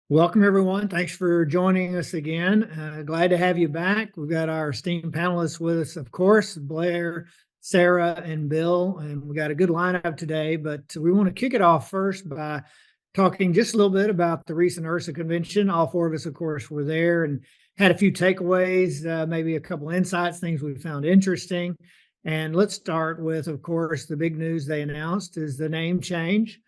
Welcome, everyone. Thanks for joining us again. Glad to have you back. We've got our esteemed panelists with us, of course, Blair, Sarah, and Bill, and we got a good lineup today. But we want to kick it off first by talking just a little bit about the recent IHRSA convention. All four of us, of course, were there and had a few takeaways, maybe a couple insights, things we found interesting. And let's start with, of course, the big news they announced is the name change.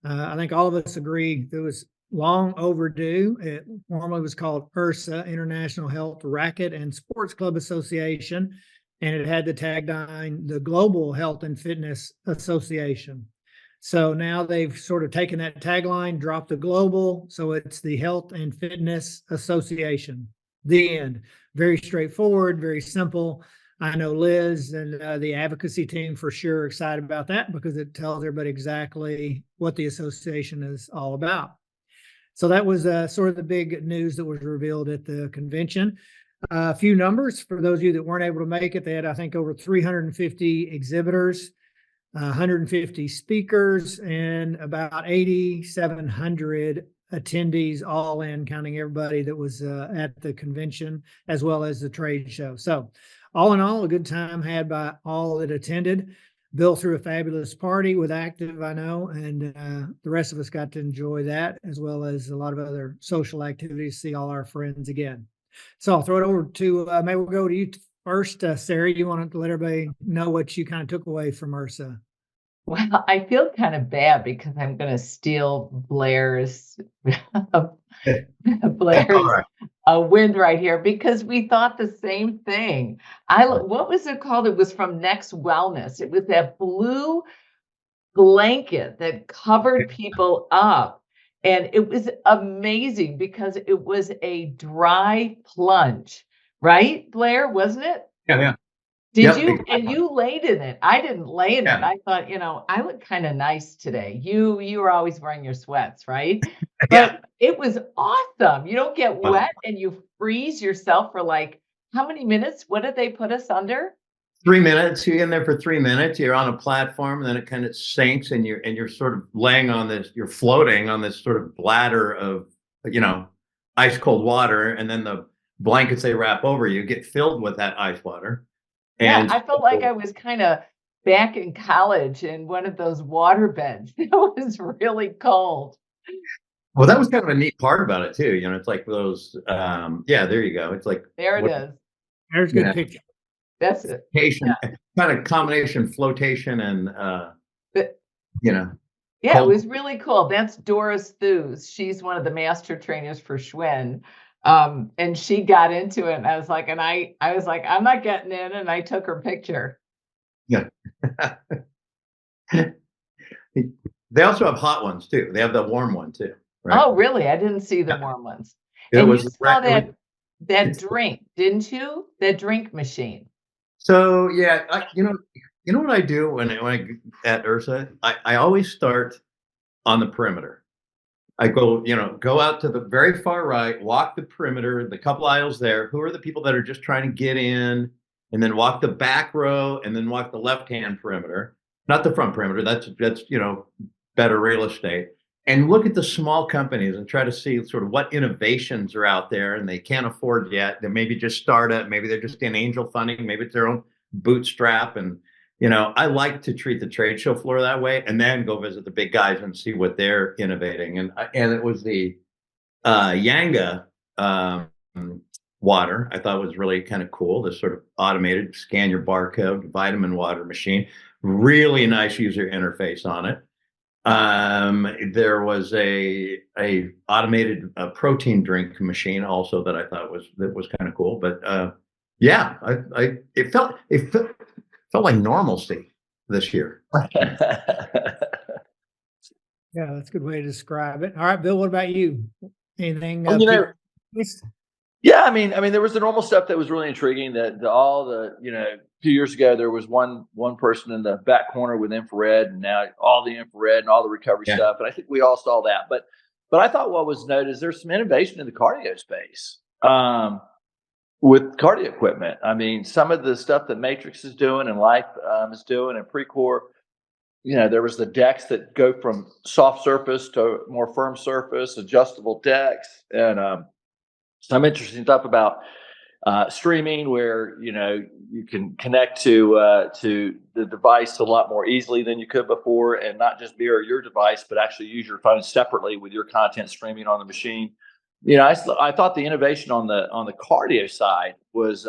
I think all of us agree it was long overdue. It formerly was called IHRSA, International Health Racquet and Sports Club Association, and it had the tagline, the Global Health and Fitness Association. So now they've sort of taken that tagline, dropped the global, so it's the Health and Fitness Association. The end. Very straightforward, very simple. I know Liz and the advocacy team for sure excited about that because it tells everybody exactly what the association is all about. So that was sort of the big news that was revealed at the convention. A few numbers for those of you that weren't able to make it. They had, I think, over 350 exhibitors, 150 speakers, and about 8,700 attendees, all in, counting everybody that was at the convention as well as the trade show. So all in all, a good time had by all that attended. Bill threw a fabulous party with Active, I know, and the rest of us got to enjoy that as well as a lot of other social activities, see all our friends again. So I'll throw it over to, maybe we'll go to you first. Sarah, you want to let everybody know what you kind of took away from IHRSA? Well, I feel kind of bad because I'm going to steal Blair's Blair's All right. wind right here because we thought the same thing. What was it called? It was from Next Wellness. It was that blue blanket that covered people up. And it was amazing because it was a dry plunge, right, Blair? Wasn't it? Yeah. Did Yep, you? exactly. And you laid in it. I didn't lay in it. Yeah. I thought, I look kind of nice today. You were always wearing your sweats, right? Yeah. But it was awesome. You don't get Wow. wet and you freeze yourself for like how many minutes? What did they put us under? 3 minutes. You're in there for 3 minutes. You're on a platform, and then it kind of sinks, and you're sort of laying on this. You're floating on this sort of bladder of ice cold water, and then the blankets they wrap over you get filled with that ice water. Yeah, And I felt like I was kind of back in college in one of those water beds. It was really cold. well, that was kind of a neat part about it too. It's like those. Yeah, there you go. It's like There it is. There's a good picture. That's it. flotation, kind of combination flotation and But you know. yeah, it cold. was really cool. That's Doris Thews. She's one of the master trainers for Schwinn. And she got into it, and I was like, I'm not getting in, and I took her picture. Yeah. They also have hot ones too. They have the warm one too, right? Oh, really? I didn't see the warm ones. It And was you saw it was- that drink, didn't you? That drink machine. So yeah, you know what I do when I at IHRSA? I always start on the perimeter. I go out to the very far right, walk the perimeter, the couple aisles there. Who are the people that are just trying to get in, and then walk the back row, and then walk the left-hand perimeter, not the front perimeter. That's better real estate. And look at the small companies and try to see sort of what innovations are out there and they can't afford yet. They maybe just startup, maybe they're just in angel funding, maybe it's their own bootstrap. And I like to treat the trade show floor that way, and then go visit the big guys and see what they're innovating. And it was the Yanga water I thought was really kind of cool. This sort of automated scan your barcode vitamin water machine, really nice user interface on it. There was a automated protein drink machine also that I thought was kind of cool. But yeah, it felt like normalcy this year. Yeah, that's a good way to describe it. All right, Bill, what about you? Anything? Well, yeah, I mean, there was the normal stuff that was really intriguing. That all the 2 years ago there was one person in the back corner with infrared, and now all the infrared and all the recovery stuff. And I think we all saw that. But I thought what was noted is there's some innovation in the cardio space with cardio equipment. I mean, some of the stuff that Matrix is doing and Life is doing and Precor, there was the decks that go from soft surface to more firm surface, adjustable decks, and some interesting stuff about streaming, where you can connect to the device a lot more easily than you could before, and not just mirror your device, but actually use your phone separately with your content streaming on the machine. I thought the innovation on the cardio side was.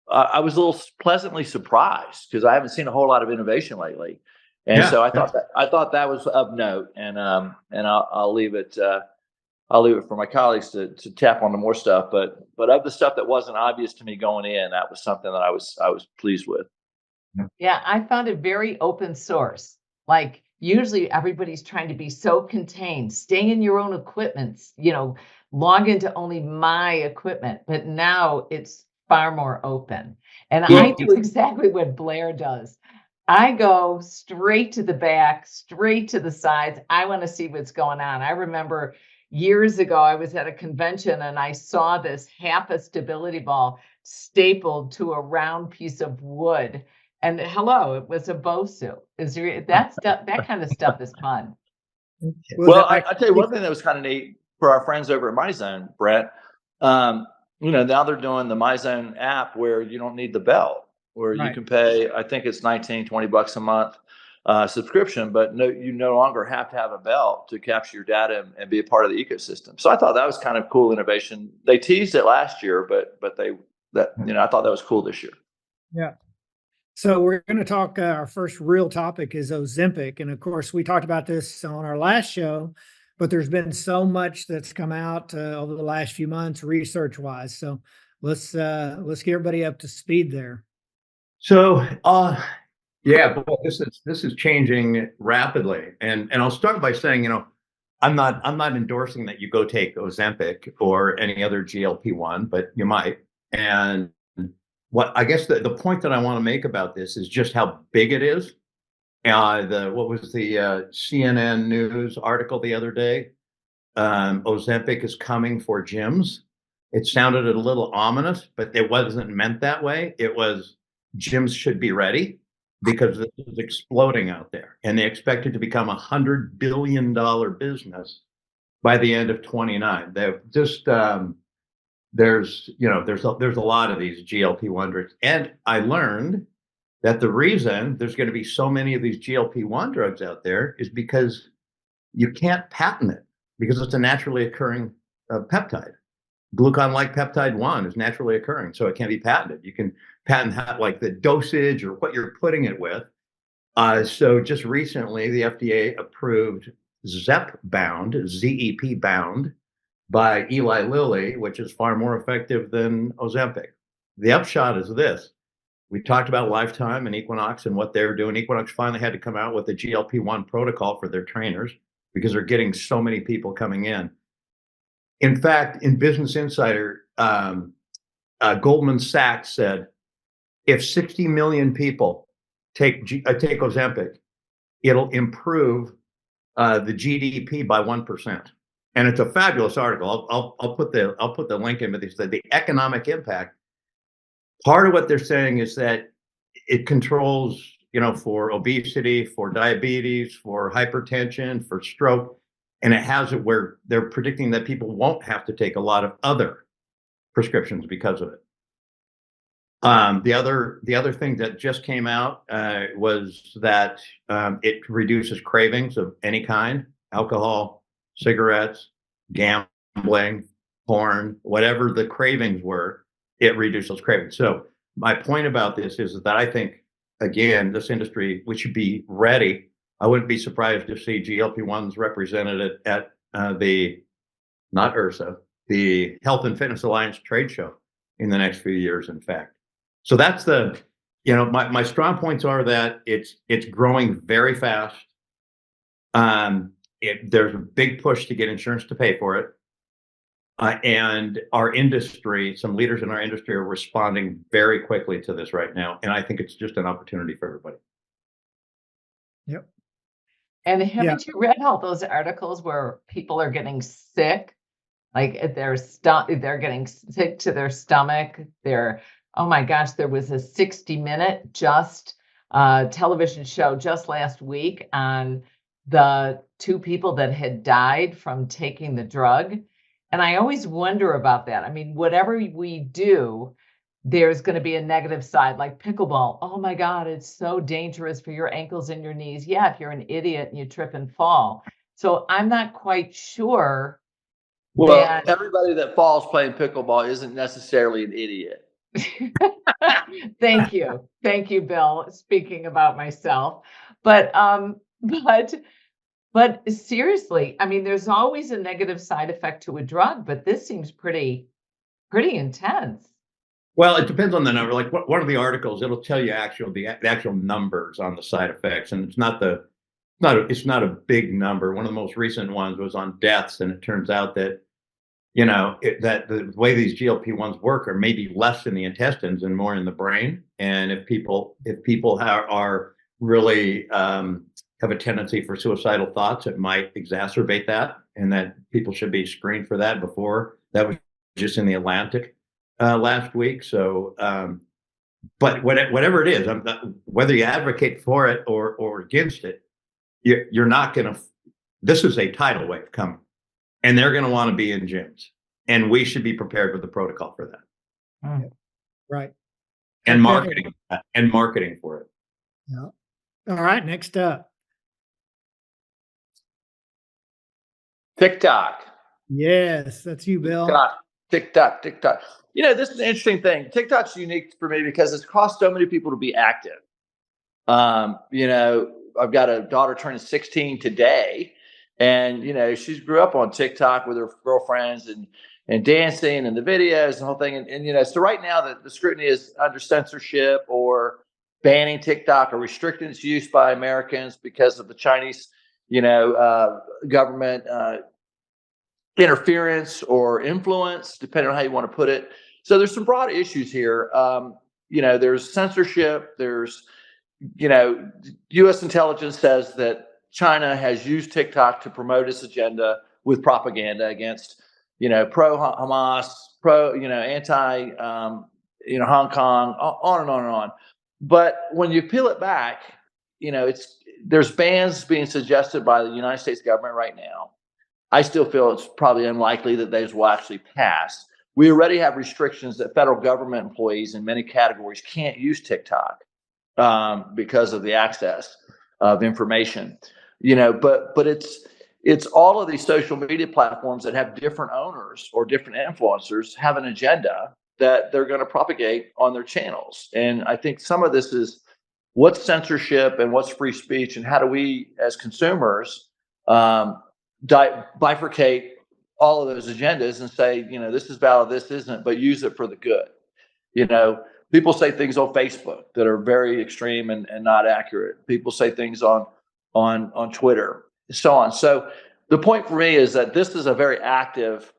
I was a little pleasantly surprised because I haven't seen a whole lot of innovation lately, and so I thought that was of note, and I'll leave it. I'll leave it for my colleagues to tap on the more stuff, but of the stuff that wasn't obvious to me going in, that was something that I was pleased with. Yeah, I found it very open source. Like usually everybody's trying to be so contained, stay in your own equipment, log into only my equipment, but now it's far more open. And I do exactly what Blair does. I go straight to the back, straight to the sides. I want to see what's going on. I remember years ago, I was at a convention and I saw this half a stability ball stapled to a round piece of wood. And hello, it was a BOSU. That kind of stuff is fun. Well, I tell you one thing that was kind of neat for our friends over at MyZone, Brett. Now they're doing the MyZone app where you don't need the belt, where you can pay, I think it's $19-20 a month subscription, but you no longer have to have a belt to capture your data and be a part of the ecosystem. So I thought that was kind of cool innovation. They teased it last year, but I thought that was cool this year. Yeah. So we're going to talk, our first real topic is Ozempic. And of course, we talked about this on our last show, but there's been so much that's come out over the last few months, research wise. So let's get everybody up to speed there. So, boy, this is changing rapidly. And I'll start by saying, I'm not endorsing that you go take Ozempic or any other GLP-1, but you might. And what I guess the point that I want to make about this is just how big it is. What was the CNN News article the other day? Ozempic is coming for gyms. It sounded a little ominous, but it wasn't meant that way. It was gyms should be ready because this is exploding out there, and they expect it to become $100 billion business by the end of 2029. They've just there's a lot of these GLP-1 drugs, and I learned that the reason there's going to be so many of these GLP-1 drugs out there is because you can't patent it because it's a naturally occurring peptide. Glucagon-like peptide 1 is naturally occurring, so it can't be patented. You can patent like the dosage or what you're putting it with. So just recently, the FDA approved Zepbound, ZEP bound, by Eli Lilly, which is far more effective than Ozempic. The upshot is this. We talked about Lifetime and Equinox and what they're doing. Equinox finally had to come out with a GLP-1 protocol for their trainers because they're getting so many people coming in. In fact, in Business Insider, Goldman Sachs said, if 60 million people take Ozempic, it'll improve the GDP by 1%. And it's a fabulous article. I'll put the link in, but they said the economic impact. Part of what they're saying is that it controls, for obesity, for diabetes, for hypertension, for stroke, and it has it where they're predicting that people won't have to take a lot of other prescriptions because of it. The other thing that just came out was that it reduces cravings of any kind: alcohol, cigarettes, gambling, porn, whatever the cravings were, it reduces those cravings. So my point about this is that I think, again, this industry, we should be ready. I wouldn't be surprised to see GLP-1s represented at not IRSA, the Health and Fitness Alliance trade show in the next few years, in fact. So that's my strong points are that it's growing very fast. There's a big push to get insurance to pay for it. And our industry, some leaders in our industry are responding very quickly to this right now. And I think it's just an opportunity for everybody. Yep. And haven't you read all those articles where people are getting sick? Like they're getting sick to their stomach. Oh my gosh, there was a 60 Minute just television show just last week on the two people that had died from taking the drug. And I always wonder about that. I mean, whatever we do, there's going to be a negative side, like pickleball. Oh my God, it's so dangerous for your ankles and your knees. Yeah, if you're an idiot and you trip and fall. So I'm not quite sure Well, that. everybody that falls playing pickleball isn't necessarily an idiot. Thank you. Thank you, Bill. Speaking about myself. But seriously, I mean, there's always a negative side effect to a drug, but this seems pretty intense. Well, it depends on the number. Like one of the articles, it'll tell you the actual numbers on the side effects, and it's not a big number. One of the most recent ones was on deaths, and it turns out that that the way these GLP-1s work are maybe less in the intestines and more in the brain. And if people are really have a tendency for suicidal thoughts, it might exacerbate that, and that people should be screened for that before. That was just in the Atlantic last week. So, but whatever it is, whether you advocate for it or against it, you're not going to. This is a tidal wave coming, and they're going to want to be in gyms, and we should be prepared with the protocol for that. Mm. Right. And Okay. marketing for it. Yeah. All right. Next up. TikTok. Yes, that's you, Bill. TikTok. This is an interesting thing. TikTok's unique for me because it's caused so many people to be active. I've got a daughter turning 16 today, and she's grew up on TikTok with her girlfriends and dancing and the videos and the whole thing. And so right now the scrutiny is under censorship or banning TikTok or restricting its use by Americans because of the Chinese, government interference or influence, depending on how you want to put it. So there's some broad issues here. There's censorship. There's, U.S. intelligence says that China has used TikTok to promote its agenda with propaganda against, pro-Hamas, anti, Hong Kong, on and on and on. But when you peel it back, there's bans being suggested by the United States government right now. I still feel it's probably unlikely that those will actually pass. We already have restrictions that federal government employees in many categories can't use TikTok because of the access of information. But it's all of these social media platforms that have different owners or different influencers have an agenda that they're going to propagate on their channels. And I think some of this is what's censorship and what's free speech, and how do we as consumers bifurcate all of those agendas and say, this is valid, this isn't, but use it for the good. People say things on Facebook that are very extreme and not accurate. People say things on Twitter, and so on. So the point for me is that this is a very active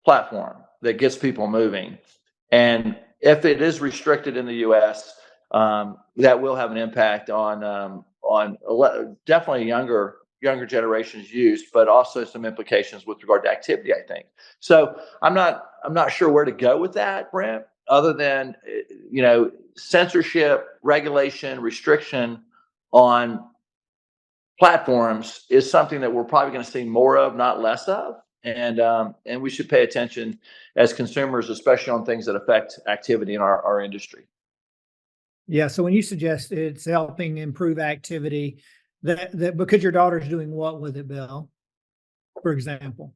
platform that gets people moving. And if it is restricted in the U.S., that will have an impact on definitely younger generations' use, but also some implications with regard to activity, I think. So I'm not sure where to go with that, Brent, other than censorship, regulation, restriction on platforms is something that we're probably going to see more of, not less of. And we should pay attention as consumers, especially on things that affect activity in our industry. Yeah. So when you suggest it's helping improve activity, that because your daughter's doing what with it, Bill, for example?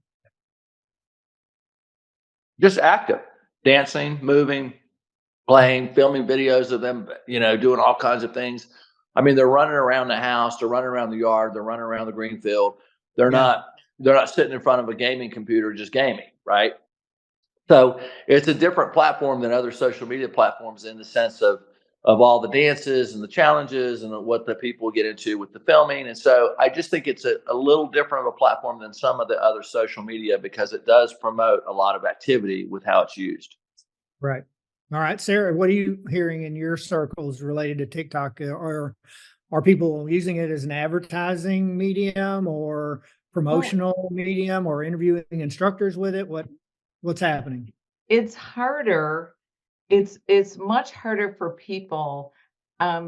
Just active, dancing, moving, playing, filming videos of them, doing all kinds of things. I mean, they're running around the house, they're running around the yard, they're running around the green field. They're not sitting in front of a gaming computer just gaming, right? So it's a different platform than other social media platforms in the sense of all the dances and the challenges and what the people get into with the filming. And so I just think it's a little different of a platform than some of the other social media because it does promote a lot of activity with how it's used. Right. All right, Sarah, what are you hearing in your circles related to TikTok? Or are people using it as an advertising medium or promotional medium or interviewing instructors with it? What's happening? It's harder. It's much harder for people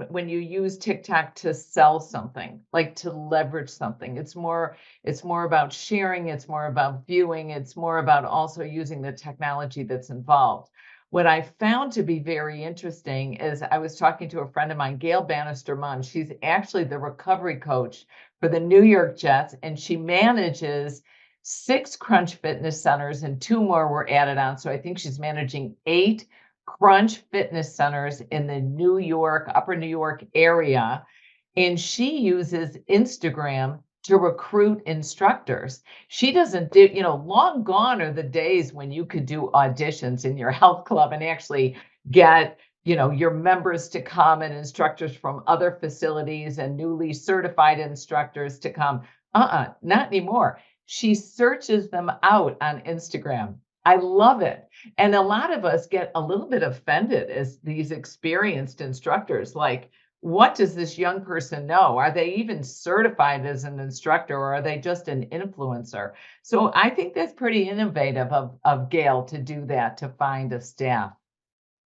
when you use TikTok to sell something, like to leverage something. It's more about sharing, it's more about viewing, it's more about also using the technology that's involved. What I found to be very interesting is I was talking to a friend of mine, Gail Bannister Munn. She's actually the recovery coach for the New York Jets, and she manages 6 Crunch Fitness centers, and 2 more were added on. So I think she's managing 8 Crunch Fitness centers in the New York, upper New York area. And she uses Instagram to recruit instructors. She doesn't do, long gone are the days when you could do auditions in your health club and actually get, your members to come and instructors from other facilities and newly certified instructors to come. Not anymore. She searches them out on Instagram. I love it. And a lot of us get a little bit offended as these experienced instructors, like, what does this young person know? Are they even certified as an instructor, or are they just an influencer? So I think that's pretty innovative of Gail to do that, to find a staff.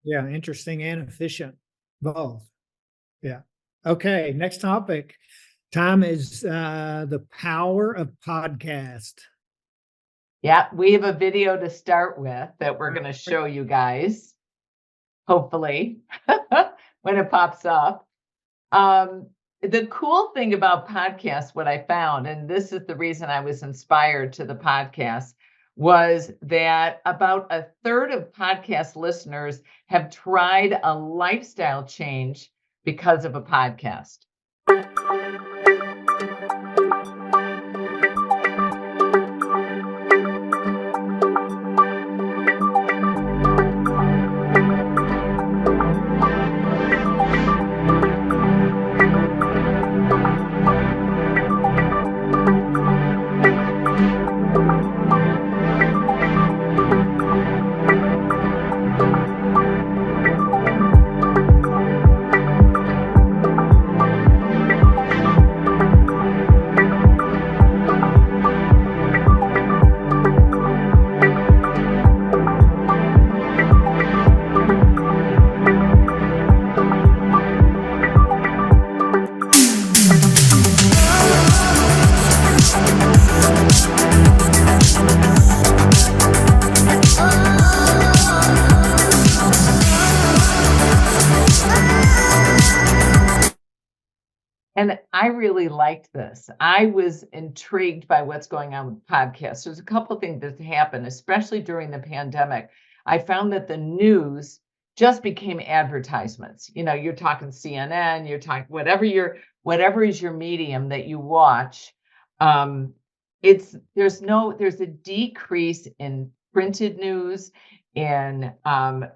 Yeah, interesting and efficient, both. Yeah. Okay, next topic. Time is the power of podcast. Yeah, we have a video to start with that we're going to show you guys, hopefully, when it pops up. The cool thing about podcasts, what I found, and this is the reason I was inspired to the podcast, was that about a third of podcast listeners have tried a lifestyle change because of a podcast. And I really liked this. I was intrigued by what's going on with podcasts. There's a couple of things that happened, especially during the pandemic. I found that the news just became advertisements. You're talking CNN, you're talking whatever is your medium that you watch. There's a decrease in printed news, in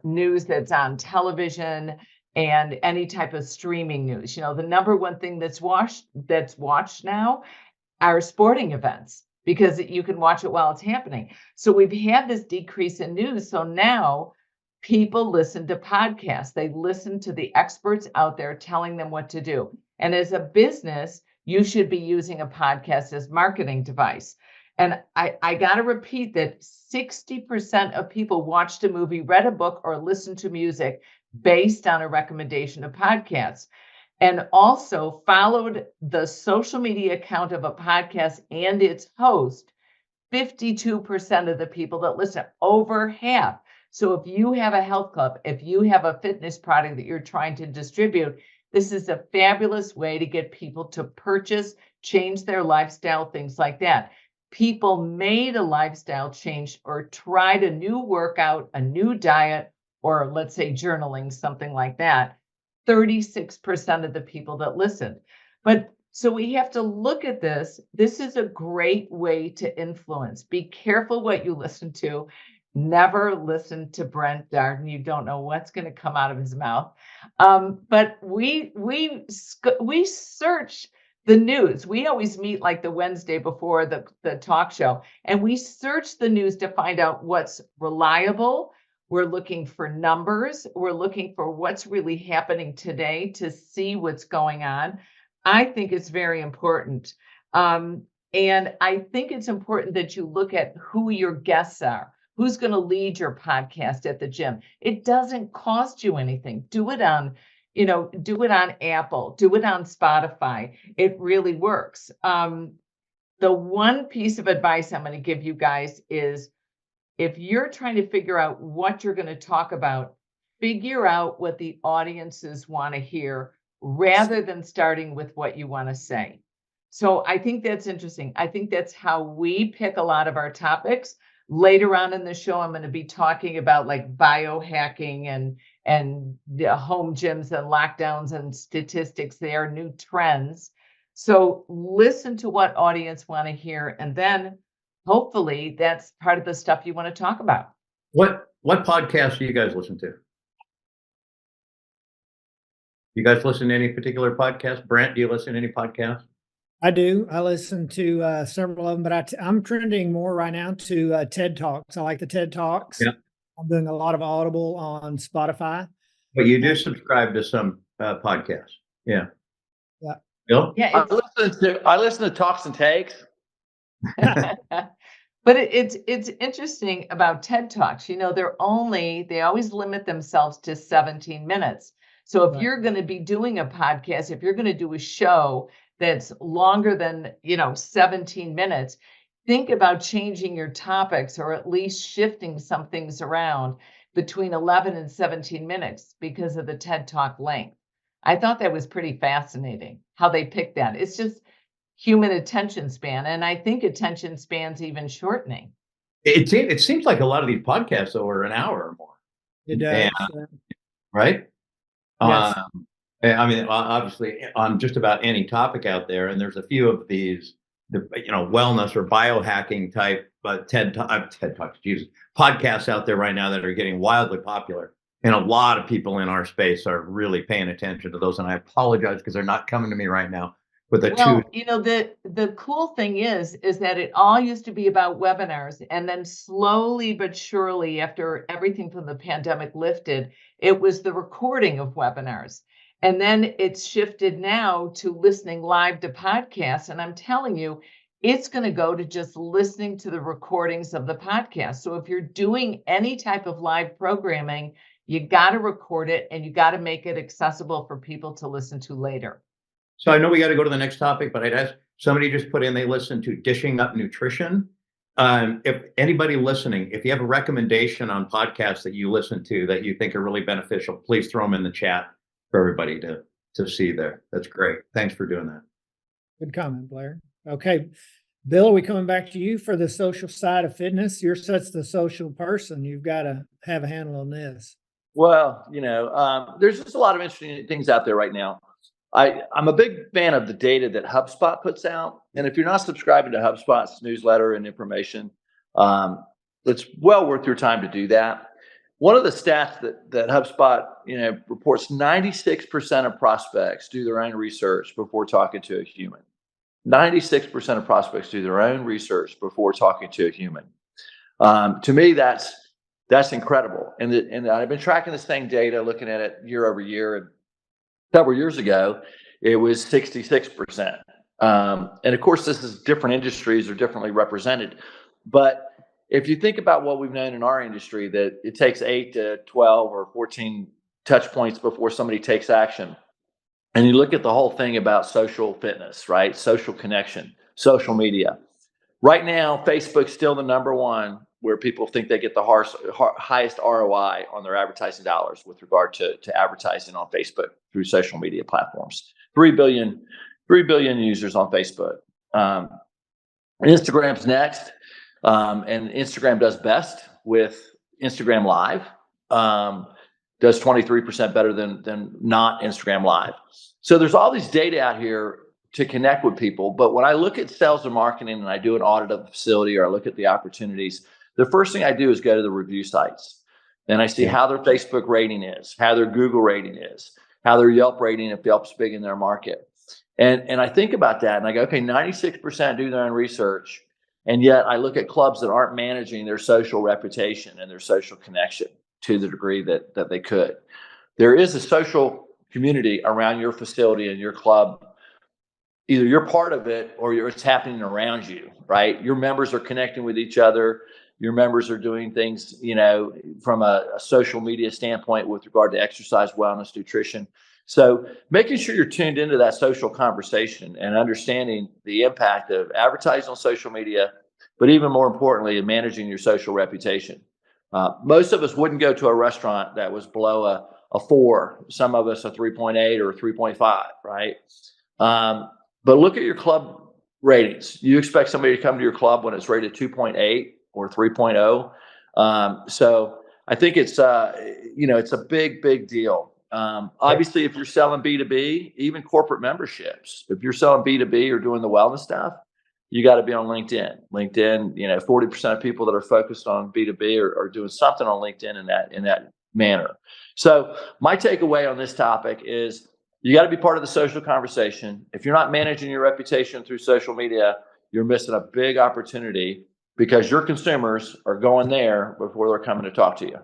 news that's on television, and any type of streaming news. The number one thing that's watched now are sporting events, because you can watch it while it's happening. So we've had this decrease in news. So now people listen to podcasts. They listen to the experts out there telling them what to do. And as a business, you should be using a podcast as marketing device. And I got to repeat that 60% of people watched a movie, read a book, or listened to music based on a recommendation of podcasts, and also followed the social media account of a podcast and its host. 52% of the people that listen, over half. So if you have a health club, if you have a fitness product that you're trying to distribute, this is a fabulous way to get people to purchase, change their lifestyle, things like that. People made a lifestyle change or tried a new workout, a new diet, or let's say journaling, something like that. 36% of the people that listened. But so we have to look at this. This is a great way to influence. Be careful what you listen to. Never listen to Brent Darden. You don't know what's going to come out of his mouth. But we search the news. We always meet like the Wednesday before the talk show, and we search the news to find out what's reliable. We're looking for numbers. We're looking for what's really happening today to see what's going on. I think it's very important. And I think it's important that you look at who your guests are. Who's going to lead your podcast at the gym? It doesn't cost you anything. Do it on do it on Apple, do it on Spotify. It really works. The one piece of advice I'm going to give you guys is if you're trying to figure out what you're going to talk about, figure out what the audiences want to hear rather than starting with what you want to say. So I think that's interesting. I think that's how we pick a lot of our topics. Later on in the show, I'm going to be talking about like biohacking and the home gyms and lockdowns and statistics there, new trends. So listen to what audience want to hear, and then hopefully that's part of the stuff you want to talk about. What podcasts do you guys listen to? You guys listen to any particular podcast? Brent, do you listen to any podcasts? I do. I listen to several of them, but I'm trending more right now to TED Talks. I like the TED Talks. Yeah. I'm doing a lot of Audible on Spotify. But you do subscribe to some podcasts. Yeah. Yeah. Bill? Yeah, I listen to Talks and Takes. but it's interesting about TED Talks. They always limit themselves to 17 minutes. So if Right. you're going to be doing a podcast, if you're going to do a show that's longer than 17 minutes, think about changing your topics or at least shifting some things around between 11 and 17 minutes because of the TED Talk length. I thought that was pretty fascinating how they picked that. It's just human attention span, and I think attention span's even shortening. It seems like a lot of these podcasts are an hour or more, It does. Yeah. right? Yes. I mean, obviously, on just about any topic out there, and there's a few of these, wellness or biohacking type TED Talks, Jesus, podcasts out there right now that are getting wildly popular, and a lot of people in our space are really paying attention to those. And I apologize because they're not coming to me right now. With the the cool thing is that it all used to be about webinars, and then slowly but surely, after everything from the pandemic lifted, it was the recording of webinars. And then it's shifted now to listening live to podcasts. And I'm telling you, it's going to go to just listening to the recordings of the podcast. So if you're doing any type of live programming, you got to record it and you got to make it accessible for people to listen to later. So I know we got to go to the next topic, but I'd ask somebody just put in, they listen to Dishing Up Nutrition. If anybody listening, if you have a recommendation on podcasts that you listen to that you think are really beneficial, please throw them in the chat for everybody to see there. That's great. Thanks for doing that. Good comment, Blair. Okay. Bill, are we coming back to you for the social side of fitness? You're such the social person. You've got to have a handle on this. Well, there's just a lot of interesting things out there right now. I'm a big fan of the data that HubSpot puts out. And if you're not subscribing to HubSpot's newsletter and information, it's well worth your time to do that. One of the stats that HubSpot, reports 96% of prospects do their own research before talking to a human. 96% of prospects do their own research before talking to a human. To me, that's incredible. And I've been tracking this same data, looking at it year over year. And several years ago, it was 66%. And of course, this is different industries are differently represented. But if you think about what we've known in our industry, that it takes 8 to 12 or 14 touch points before somebody takes action. And you look at the whole thing about social fitness, right? Social connection, social media. Right now, Facebook's still the number one where people think they get the highest ROI on their advertising dollars with regard to advertising on Facebook through social media platforms. 3 billion users on Facebook. Instagram's next, and Instagram does best with Instagram Live. Does 23% better than not Instagram Live. So there's all these data out here to connect with people. But when I look at sales and marketing and I do an audit of the facility or I look at the opportunities, the first thing I do is go to the review sites. And I see how their Facebook rating is, how their Google rating is, how their Yelp rating, if Yelp's big in their market. And I think about that and I go, okay, 96% do their own research. And yet I look at clubs that aren't managing their social reputation and their social connection to the degree that they could. There is a social community around your facility and your club. Either you're part of it or it's happening around you, right? Your members are connecting with each other. Your members are doing things, from a social media standpoint with regard to exercise, wellness, nutrition. So making sure you're tuned into that social conversation and understanding the impact of advertising on social media, but even more importantly, managing your social reputation. Most of us wouldn't go to a restaurant that was below a 4, some of us a 3.8 or a 3.5, right? But look at your club ratings. You expect somebody to come to your club when it's rated 2.8 or 3.0. So I think it's it's a big deal. Obviously, if you're selling B2B, even corporate memberships, if you're selling B2B or doing the wellness stuff, you got to be on LinkedIn. LinkedIn, 40% of people that are focused on B2B are doing something on LinkedIn in that manner. So my takeaway on this topic is you got to be part of the social conversation. If you're not managing your reputation through social media, you're missing a big opportunity because your consumers are going there before they're coming to talk to you.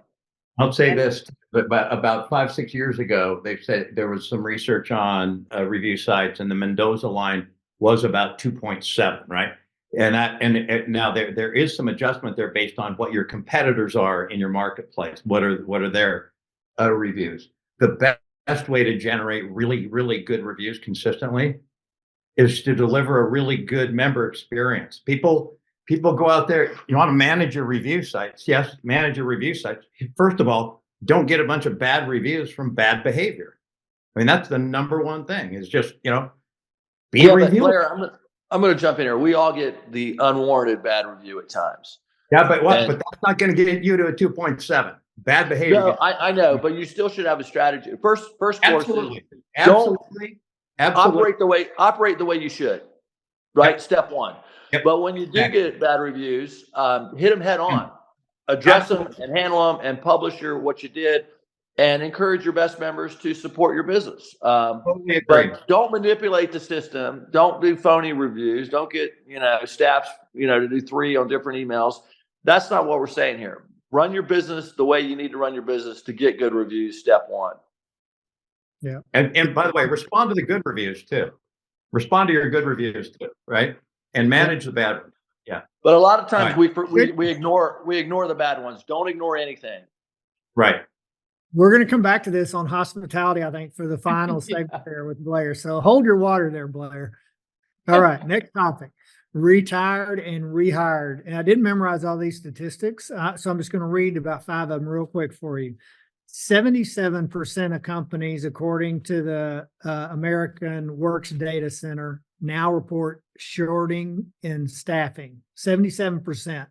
I'll say this, but about 5-6 years ago, they said there was some research on review sites, and the Mendoza line was about 2.7, right? And now there is some adjustment there based on what your competitors are in your marketplace. What are their reviews? The best way to generate really good reviews consistently is to deliver a really good member experience. People go out there. You want to manage your review sites? Yes, manage your review sites. First of all, don't get a bunch of bad reviews from bad behavior. I mean, that's the number one thing. Is just be a reviewer. Blair, I'm going to jump in here. We all get the unwarranted bad review at times. Yeah, but what? But that's not going to get you to a 2.7. Bad behavior. No, I know, but you still should have a strategy. First course, Absolutely. operate the way you should. Right, Yep. Step one. Yep. But when you do get bad reviews, hit them head on, address them and handle them, and publish what you did, and encourage your best members to support your business. Totally agree. But don't manipulate the system. Don't do phony reviews. Don't get staffs to do 3 on different emails. That's not what we're saying here. Run your business the way you need to run your business to get good reviews. Step one. Yeah. And by the way, respond to the good reviews too. Respond to your good reviews too, right? And manage the bad ones. Yeah. But a lot of times Right. we ignore the bad ones. Don't ignore anything. Right. We're going to come back to this on hospitality, I think, for the final segment there with Blair. So hold your water there, Blair. All right. Next topic, retired and rehired. And I didn't memorize all these statistics, so I'm just going to read about 5 of them real quick for you. 77% of companies, according to the American Works Data Center, now report shorting in staffing. 77%.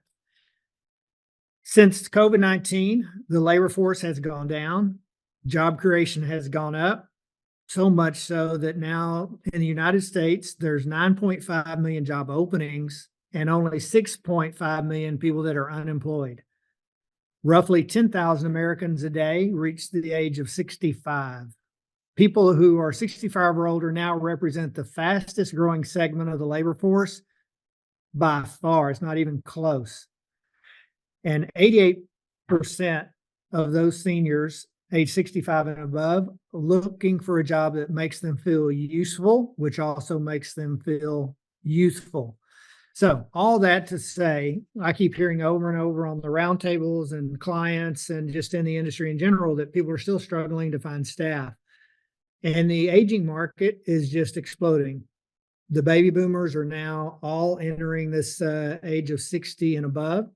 Since COVID-19, the labor force has gone down, job creation has gone up, so much so that now in the United States, there's 9.5 million job openings and only 6.5 million people that are unemployed. Roughly 10,000 Americans a day reach the age of 65. People who are 65 or older now represent the fastest growing segment of the labor force by far. It's not even close. And 88% of those seniors age 65 and above looking for a job that makes them feel useful, which also makes them feel youthful. So all that to say, I keep hearing over and over on the roundtables and clients and just in the industry in general that people are still struggling to find staff. And the aging market is just exploding. The baby boomers are now all entering this age of 60 and above.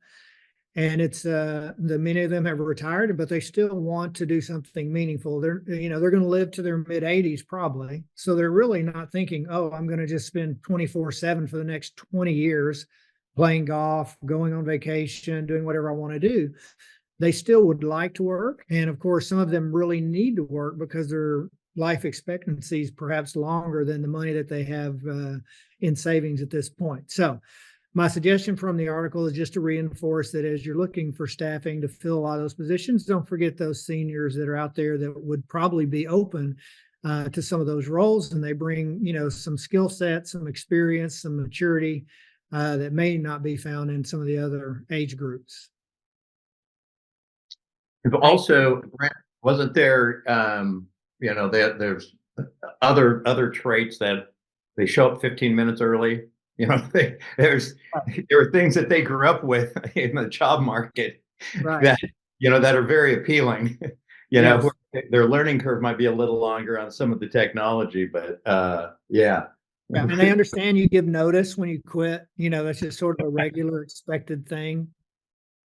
And it's many of them have retired, but they still want to do something meaningful. They're going to live to their mid 80s probably. So they're really not thinking, oh, I'm going to just spend 24/7 for the next 20 years playing golf, going on vacation, doing whatever I want to do. They still would like to work. And of course, some of them really need to work because their life expectancy is perhaps longer than the money that they have in savings at this point. So my suggestion from the article is just to reinforce that as you're looking for staffing to fill a lot of those positions, don't forget those seniors that are out there that would probably be open to some of those roles. And they bring, some skill sets, some experience, some maturity that may not be found in some of the other age groups. Also, wasn't there, there's other traits that they show up 15 minutes early. There are things that they grew up with in the job market Right. that are very appealing. You know, Yes. their learning curve might be a little longer on some of the technology, but yeah. Yeah, and they understand you give notice when you quit. That's just sort of a regular expected thing.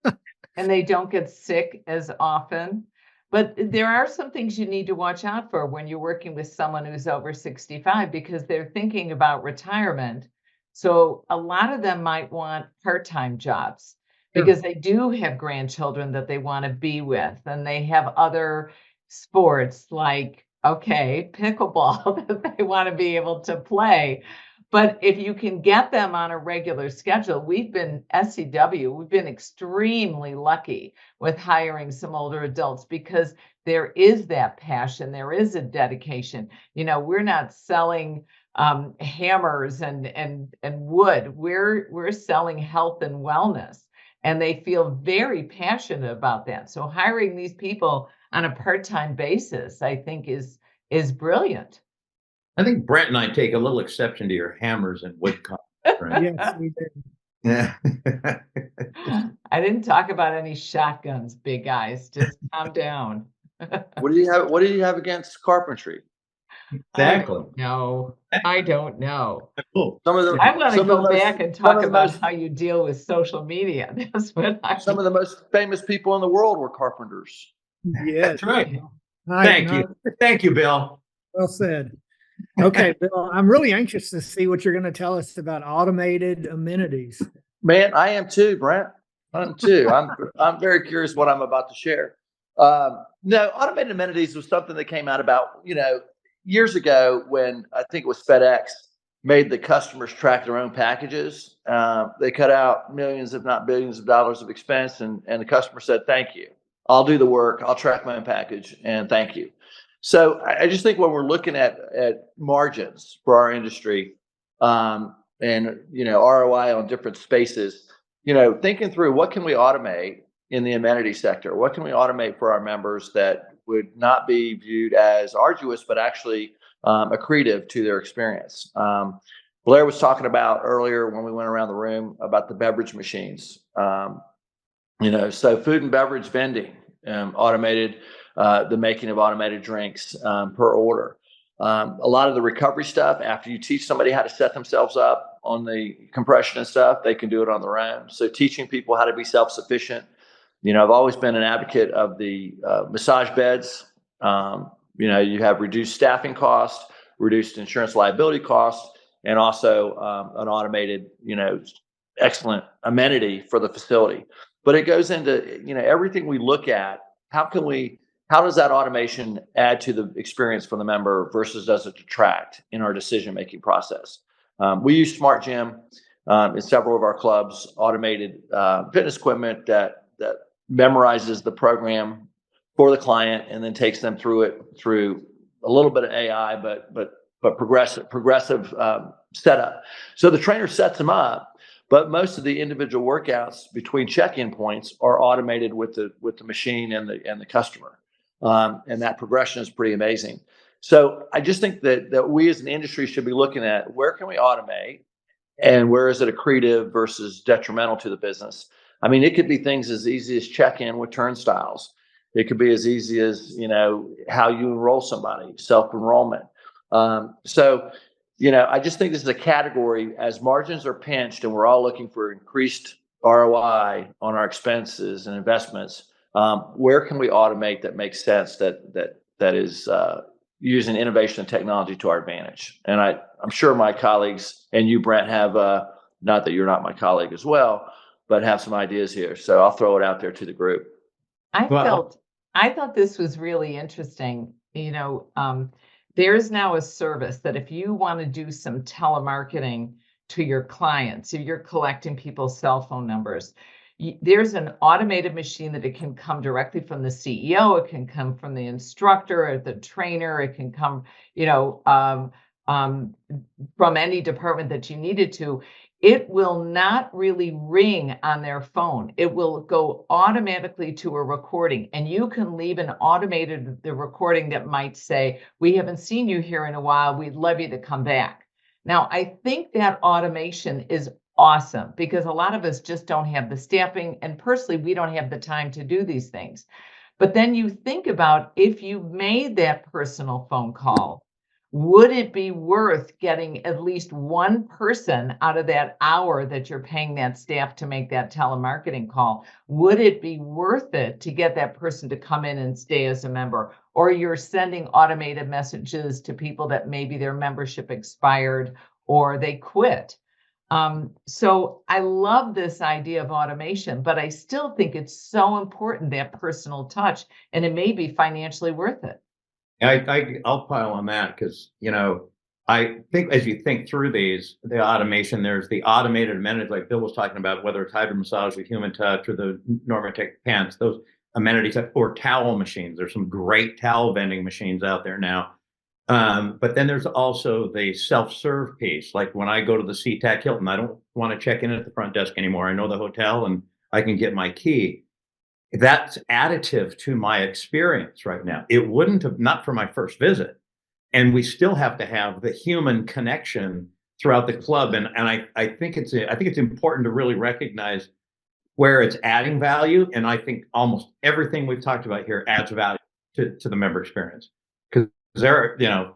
And they don't get sick as often. But there are some things you need to watch out for when you're working with someone who's over 65 because they're thinking about retirement. So a lot of them might want part-time jobs Sure. because they do have grandchildren that they want to be with, and they have other sports like, okay, pickleball that they want to be able to play. But if you can get them on a regular schedule, SCW, we've been extremely lucky with hiring some older adults because there is that passion, there is a dedication. We're not selling hammers and wood. We're selling health and wellness, and they feel very passionate about that. So hiring these people on a part-time basis, I think, is brilliant. I think Brent and I take a little exception to your hammers and wood comments, right? Yes, we did. Yeah. I didn't talk about any shotguns, big guys. Just calm down. What do you have against carpentry? Exactly. No, I don't know. Cool. Some of the I want to some of go the most- back and some of talk the about most- how you deal with social media. That's what I some of the most famous people in the world were carpenters. Yes. That's right. Right, Thank you. Thank you, Bill. Well said. Okay, Bill, I'm really anxious to see what you're going to tell us about automated amenities. Man, I am too, Brent. I'm too. I'm very curious what I'm about to share. No, automated amenities was something that came out about years ago when I think it was FedEx made the customers track their own packages. They cut out millions, if not billions, of dollars of expense, and the customer said, "Thank you. I'll do the work. I'll track my own package, and thank you." So I just think when we're looking at margins for our industry, and ROI on different spaces, thinking through what can we automate in the amenity sector, what can we automate for our members that would not be viewed as arduous, but actually accretive to their experience. Blair was talking about earlier when we went around the room about the beverage machines. So food and beverage vending, automated, the making of automated drinks per order. A lot of the recovery stuff, after you teach somebody how to set themselves up on the compression and stuff, they can do it on their own. So teaching people how to be self-sufficient. I've always been an advocate of the massage beds. You have reduced staffing costs, reduced insurance liability costs, and also an automated, excellent amenity for the facility. But it goes into, everything we look at. How does that automation add to the experience for the member versus does it detract in our decision-making process? We use Smart Gym in several of our clubs, automated fitness equipment that memorizes the program for the client and then takes them through a little bit of AI, but progressive setup. So the trainer sets them up, but most of the individual workouts between check-in points are automated with the machine and the customer. And that progression is pretty amazing. So I just think that we as an industry should be looking at where can we automate and where is it accretive versus detrimental to the business. I mean, it could be things as easy as check-in with turnstiles. It could be as easy as, how you enroll somebody, self-enrollment. I just think this is a category as margins are pinched and we're all looking for increased ROI on our expenses and investments. Where can we automate that makes sense that is using innovation and technology to our advantage? And I'm sure my colleagues and you, Brent, have, not that you're not my colleague as well, but have some ideas here. So I'll throw it out there to the group. I thought this was really interesting. There's now a service that if you want to do some telemarketing to your clients, if you're collecting people's cell phone numbers, there's an automated machine that it can come directly from the CEO, it can come from the instructor or the trainer, it can come, from any department that you needed to. It will not really ring on their phone. It will go automatically to a recording, and you can leave the recording that might say, "We haven't seen you here in a while. We'd love you to come back." Now, I think that automation is awesome because a lot of us just don't have the staffing, and personally, we don't have the time to do these things. But then you think about if you made that personal phone call, would it be worth getting at least one person out of that hour that you're paying that staff to make that telemarketing call? Would it be worth it to get that person to come in and stay as a member? Or you're sending automated messages to people that maybe their membership expired or they quit. So I love this idea of automation, but I still think it's so important, that personal touch, and it may be financially worth it. I'll pile on that because, I think as you think through the automation, there's the automated amenities like Bill was talking about, whether it's hydro massage with human touch or the Normatec pants, those amenities, or towel machines. There's some great towel vending machines out there now. But then there's also the self-serve piece. Like when I go to the SeaTac Hilton, I don't want to check in at the front desk anymore. I know the hotel and I can get my key. That's additive to my experience right now. It wouldn't have, not for my first visit. And we still have to have the human connection throughout the club. And I think it's important to really recognize where it's adding value. And I think almost everything we've talked about here adds value to the member experience. Because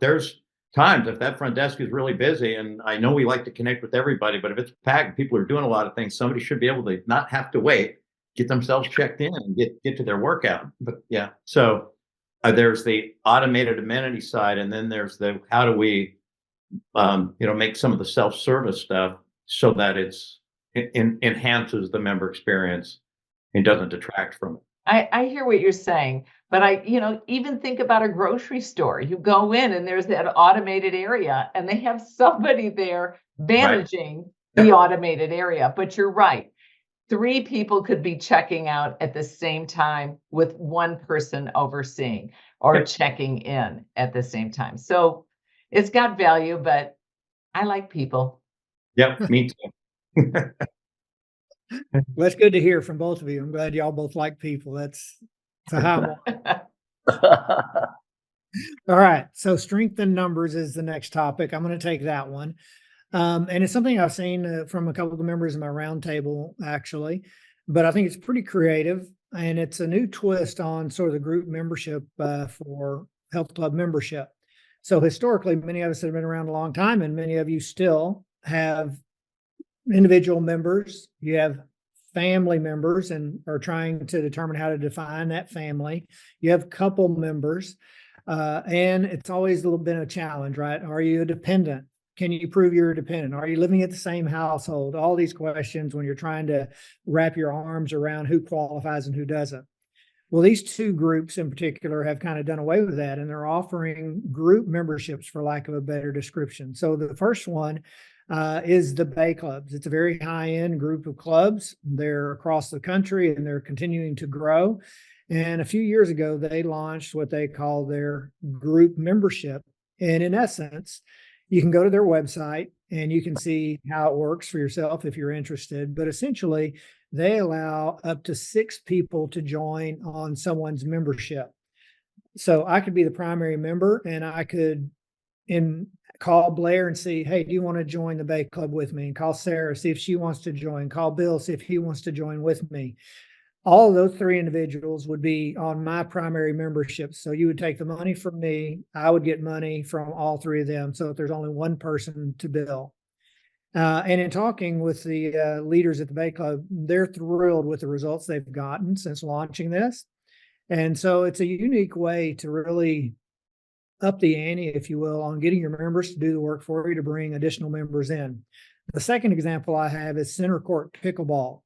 there's times if that front desk is really busy, and I know we like to connect with everybody, but if it's packed, people are doing a lot of things, somebody should be able to not have to wait, get themselves checked in and get to their workout. But yeah, so there's the automated amenity side, and then there's the how do we make some of the self-service stuff so that it enhances the member experience and doesn't detract from it. I hear what you're saying, but even think about a grocery store. You go in and there's that automated area and they have somebody there managing the automated area. But you're right. 3 people could be checking out at the same time with one person overseeing or checking in at the same time. So it's got value, but I like people. Yep, me too. Well, that's good to hear from both of you. I'm glad y'all both like people. That's a high one. All right. So strength in numbers is the next topic. I'm going to take that one. And it's something I've seen from a couple of the members in my roundtable, actually, but I think it's pretty creative, and it's a new twist on sort of the group membership for health club membership. So historically, many of us have been around a long time, and many of you still have individual members. You have family members and are trying to determine how to define that family. You have couple members, and it's always been a challenge, right? Are you a dependent? Can you prove you're dependent? Are you living at the same household? All these questions when you're trying to wrap your arms around who qualifies and who doesn't. Well, these 2 groups in particular have kind of done away with that, and they're offering group memberships, for lack of a better description. So the first one is the Bay Clubs. It's a very high-end group of clubs. They're across the country and they're continuing to grow. And a few years ago, they launched what they call their group membership. And in essence, you can go to their website and you can see how it works for yourself if you're interested. But essentially, they allow up to 6 people to join on someone's membership. So I could be the primary member and I could call Blair and see, hey, do you want to join the Bay Club with me? And call Sarah, see if she wants to join. Call Bill, see if he wants to join with me. All of those 3 individuals would be on my primary membership. So you would take the money from me. I would get money from all 3 of them. So if there's only one person to bill. And in talking with the leaders at the Bay Club, they're thrilled with the results they've gotten since launching this. And so it's a unique way to really up the ante, if you will, on getting your members to do the work for you to bring additional members in. The second example I have is Center Court Pickleball.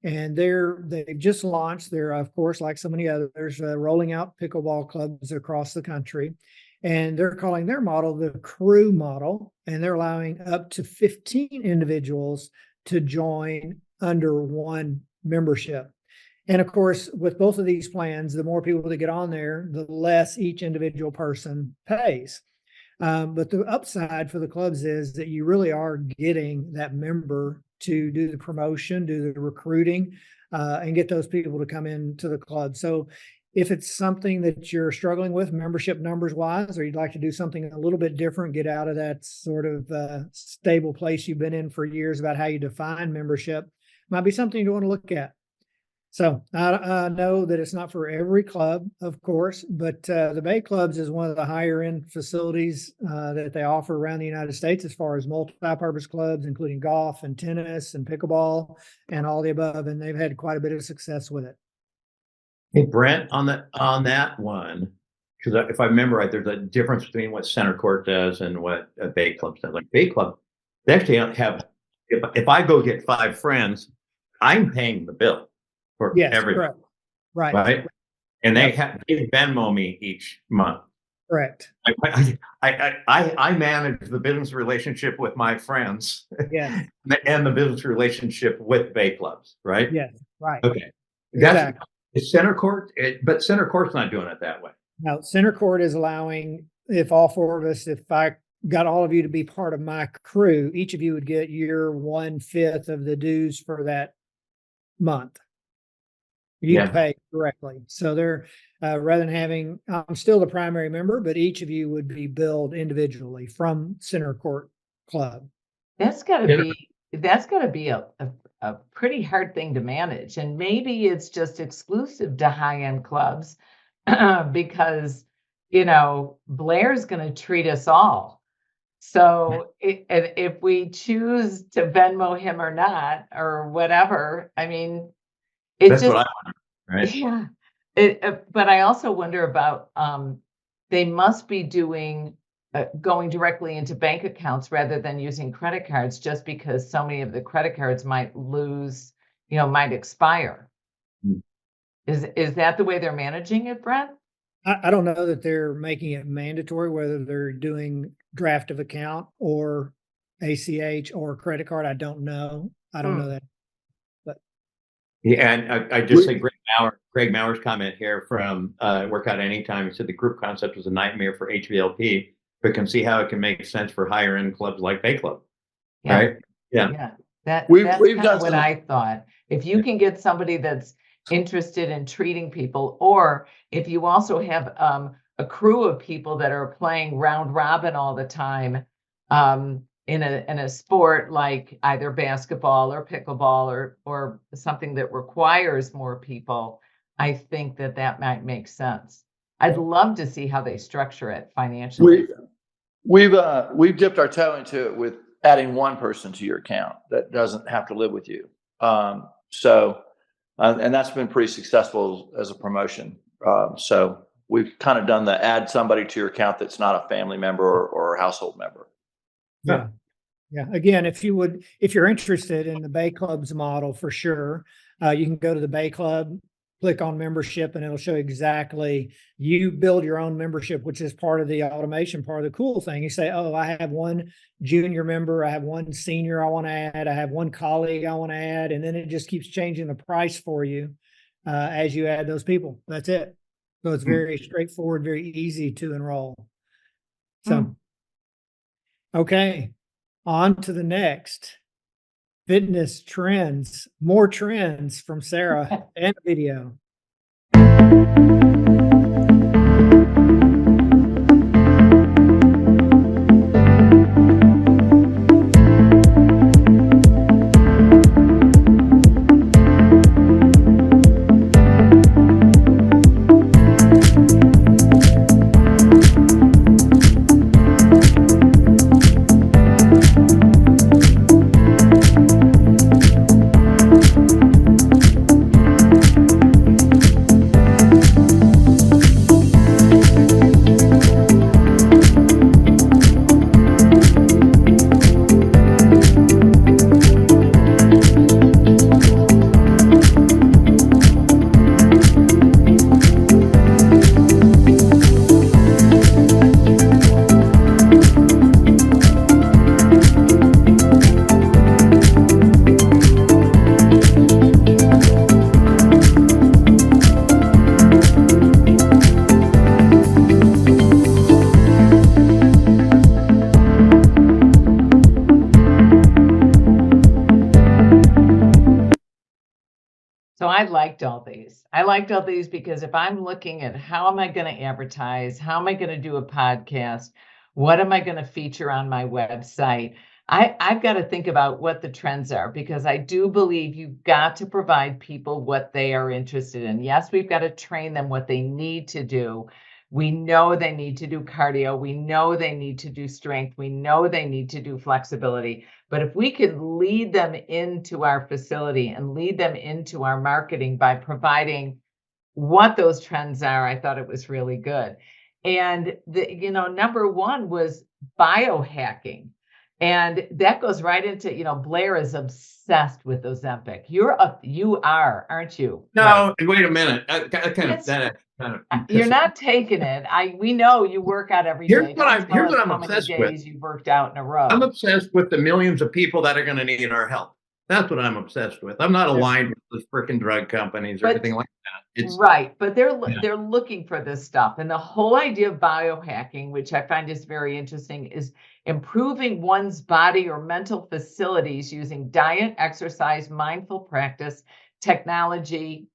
And they've just launched. They're, of course, like so many others, rolling out pickleball clubs across the country. And they're calling their model the crew model. And they're allowing up to 15 individuals to join under one membership. And of course, with both of these plans, the more people that get on there, the less each individual person pays. But the upside for the clubs is that you really are getting that member to do the promotion, do the recruiting, and get those people to come into the club. So if it's something that you're struggling with membership numbers wise, or you'd like to do something a little bit different, get out of that sort of stable place you've been in for years about how you define membership, might be something you want to look at. So I know that it's not for every club, of course, but the Bay Clubs is one of the higher end facilities that they offer around the United States as far as multi-purpose clubs, including golf and tennis and pickleball and all the above. And they've had quite a bit of success with it. Hey, Brent, on that one, because if I remember right, there's a difference between what Center Court does and what a Bay Club does. Like Bay Club, they actually have, if I go get 5 friends, I'm paying the bill for Yes, everything, correct. Right. right? And they Venmo me each month. Correct. I manage the business relationship with my friends Yes. and the business relationship with Bay Clubs, right? Yes. Right. Okay. Exactly. It's Center Court, but Center Court's not doing it that way. Now, Center Court is allowing, if all 4 of us, if I got all of you to be part of my crew, each of you would get your 1/5 of the dues for that month. You Yeah. pay directly. So they're, rather than having, I'm still the primary member, but each of you would be billed individually from Center Court Club. That's gotta Yeah. be a pretty hard thing to manage. And maybe it's just exclusive to high-end clubs because, Blair's gonna treat us all. So if we choose to Venmo him or not, or whatever, I mean, it That's just, what I want, right? yeah. But I also wonder about, they must be going directly into bank accounts rather than using credit cards, just because so many of the credit cards might might expire. Mm. Is that the way they're managing it, Brent? I don't know that they're making it mandatory, whether they're doing draft of account or ACH or credit card. I don't know. I don't know that. Yeah, and I just say Greg Mauer's comment here from Workout Anytime. He said the group concept was a nightmare for HVLP, but can see how it can make sense for higher end clubs like Bay Club. Yeah. Right? Yeah. Yeah. That's We've kind done of what some- I thought. If you can get somebody that's interested in treating people, or if you also have a crew of people that are playing round robin all the time, in a sport like either basketball or pickleball or something that requires more people, I think that might make sense. I'd love to see how they structure it financially. We've dipped our toe into it with adding one person to your account that doesn't have to live with you. And that's been pretty successful as a promotion. So we've kind of done the add somebody to your account that's not a family member or a household member. Yeah. Yeah. Again, if you're interested in the Bay Club's model, for sure, you can go to the Bay Club, click on membership, and it'll show exactly, you build your own membership, which is part of the automation, part of the cool thing. You say, oh, I have one junior member, I have one senior I want to add, I have one colleague I want to add, and then it just keeps changing the price for you as you add those people. That's it. So it's very straightforward, very easy to enroll. So, okay, on to the next. Fitness trends, more trends from Sarah and video. So I liked all these. I liked all these because if I'm looking at how am I going to advertise, how am I going to do a podcast, what am I going to feature on my website, I've got to think about what the trends are because I do believe you've got to provide people what they are interested in. Yes, we've got to train them what they need to do. We know they need to do cardio. We know they need to do strength. We know they need to do flexibility. But if we could lead them into our facility and lead them into our marketing by providing what those trends are, I thought it was really good. And number one was biohacking. And that goes right into, Blair is obsessed with Ozempic. You are, aren't you? No, wait a minute. Yes. You're not taking it. We know you work out every Here's day. what I'm- Don't tell here's what us I'm how many obsessed with. days you've worked out in a row. I'm obsessed with the millions of people that are going to need our help. That's what I'm obsessed with. I'm not aligned with the freaking drug companies or But- anything like that. It's Right, but they're Yeah. they're looking for this stuff. And the whole idea of biohacking, which I find is very interesting, is improving one's body or mental facilities using diet, exercise, mindful practice, technology,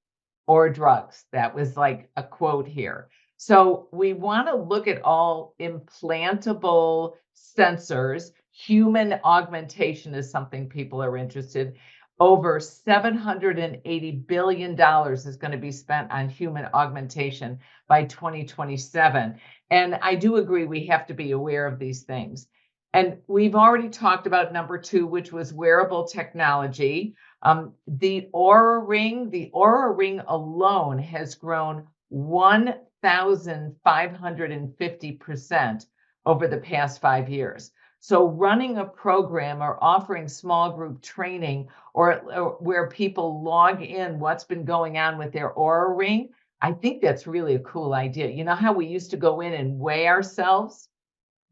or drugs. That was like a quote here. So we want to look at all implantable sensors. Human augmentation is something people are interested. Over $780 billion is going to be spent on human augmentation by 2027. And I do agree we have to be aware of these things. And we've already talked about number two, which was wearable technology. The Oura Ring alone has grown 1,550% over the past 5 years. So running a program or offering small group training or where people log in what's been going on with their Oura Ring, I think that's really a cool idea. You know how we used to go in and weigh ourselves?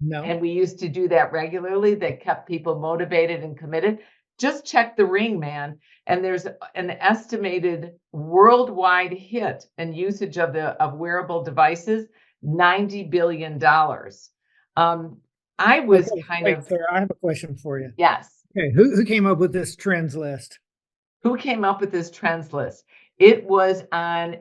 No. And we used to do that regularly. That kept people motivated and committed. Just check the Ring, man. And there's an estimated worldwide hit and usage of wearable devices, $90 billion. I was Wait, Sarah, I have a question for you. yes. Okay, who came up with this trends list? Who came up with this trends list? It was on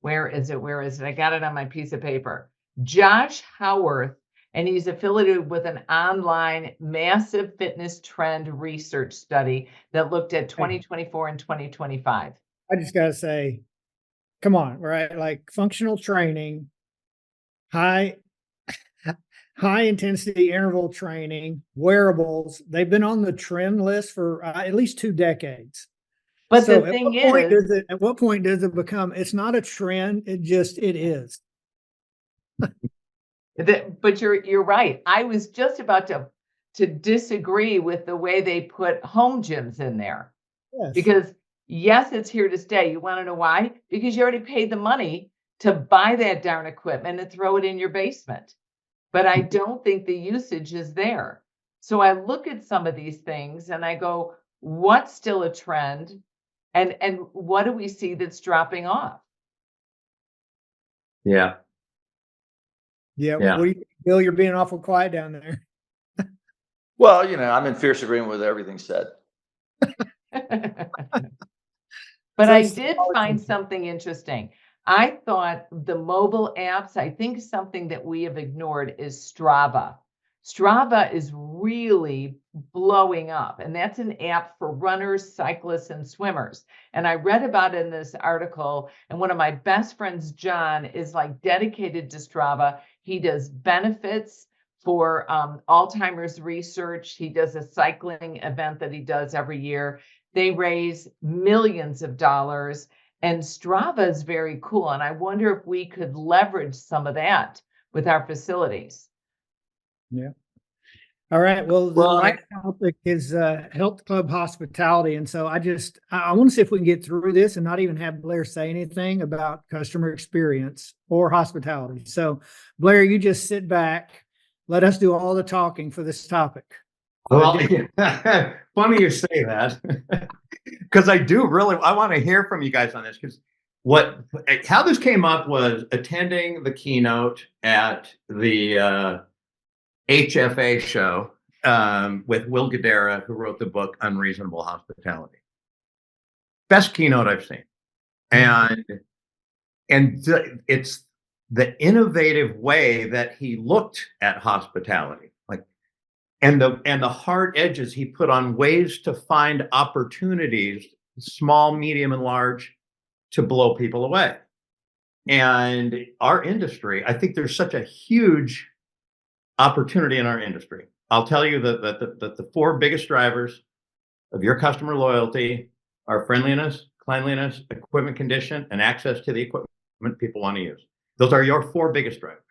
where is it? I got it on my piece of paper. Josh Howarth, and he's affiliated with an online massive fitness trend research study that looked at 2024 and 2025. I just got to say, come on, right? Like functional training, high intensity interval training, wearables, they've been on the trend list for at least 2 decades. But So the at thing what point is, at what point does it become, it's not a trend, it is. but you're right. I was just about to disagree with the way they put home gyms in there. Yes. Because yes, it's here to stay. You want to know why? Because you already paid the money to buy that darn equipment and throw it in your basement. But I don't think the usage is there. So I look at some of these things and I go, what's still a trend? And what do we see that's dropping off? Yeah. Yeah. Yeah. What do you think, Bill? You're being awful quiet down there. Well, I'm in fierce agreement with everything said. But So I it's did all find attention. something interesting. I thought the mobile apps, I think something that we have ignored is Strava. Strava is really blowing up, and that's an app for runners, cyclists, and swimmers. And I read about it in this article, and one of my best friends, John, is like dedicated to Strava. He does benefits for Alzheimer's research. He does a cycling event that he does every year. They raise millions of dollars, and Strava is very cool. And I wonder if we could leverage some of that with our facilities. Yeah. All right. Well, the Well, right topic is health club hospitality. And so I want to see if we can get through this and not even have Blair say anything about customer experience or hospitality. So Blair, you just sit back. Let us do all the talking for this topic. Well, funny you say that, because I want to hear from you guys on this. Because how this came up was attending the keynote at the HFA show with Will Guidara, who wrote the book Unreasonable Hospitality. Best keynote I've seen, and it's the innovative way that he looked at hospitality. And the hard edges he put on ways to find opportunities, small, medium, and large, to blow people away. And our industry, I think there's such a huge opportunity in our industry. I'll tell you that the four biggest drivers of your customer loyalty are friendliness, cleanliness, equipment condition, and access to the equipment people want to use. Those are your four biggest drivers.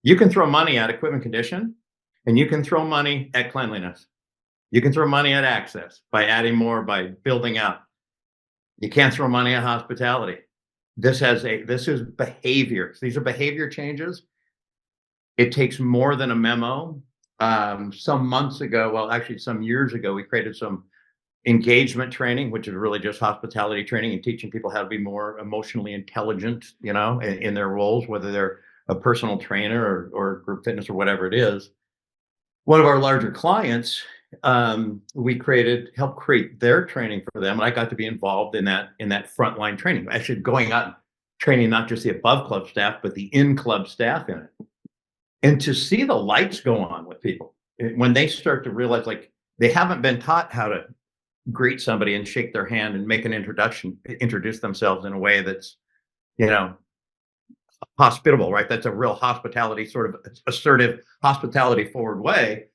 You can throw money at equipment condition, and you can throw money at cleanliness. You can throw money at access by adding more, by building out. You can't throw money at hospitality. This is behavior. These are behavior changes. It takes more than a memo. Some months ago, well, actually some years ago, we created some engagement training, which is really just hospitality training and teaching people how to be more emotionally intelligent, in their roles, whether they're a personal trainer or group fitness or whatever it is. One of our larger clients, we helped create their training for them. And I got to be involved in that frontline training, actually going out and training not just the above club staff, but the in club staff in it. And to see the lights go on with people when they start to realize, like, they haven't been taught how to greet somebody and shake their hand and make an introduce themselves in a way that's, hospitable, right? That's a real hospitality, sort of assertive, hospitality forward way.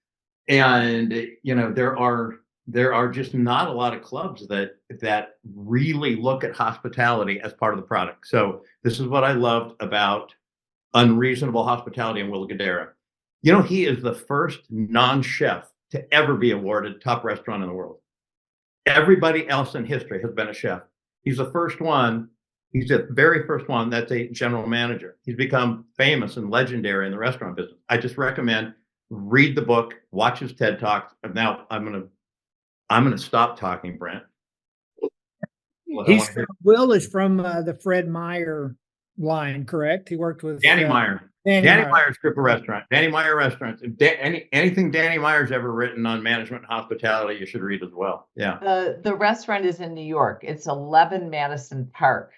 And, there are just not a lot of clubs that really look at hospitality as part of the product. So this is what I loved about Unreasonable Hospitality in Will Guidara. He is the first non-chef to ever be awarded top restaurant in the world. Everybody else in history has been a chef. He's the first one. He's the very first one that's a general manager. He's become famous and legendary in the restaurant business. I just recommend read the book, watch his TED Talks. And now I'm gonna stop talking, Brent. Will is from the Fred Meyer line, correct? He worked with Danny Meyer. Danny Meyer's group of restaurant. Danny Meyer Restaurants. Anything Danny Meyer's ever written on management and hospitality, you should read as well. Yeah. The restaurant is in New York. It's 11 Madison Park.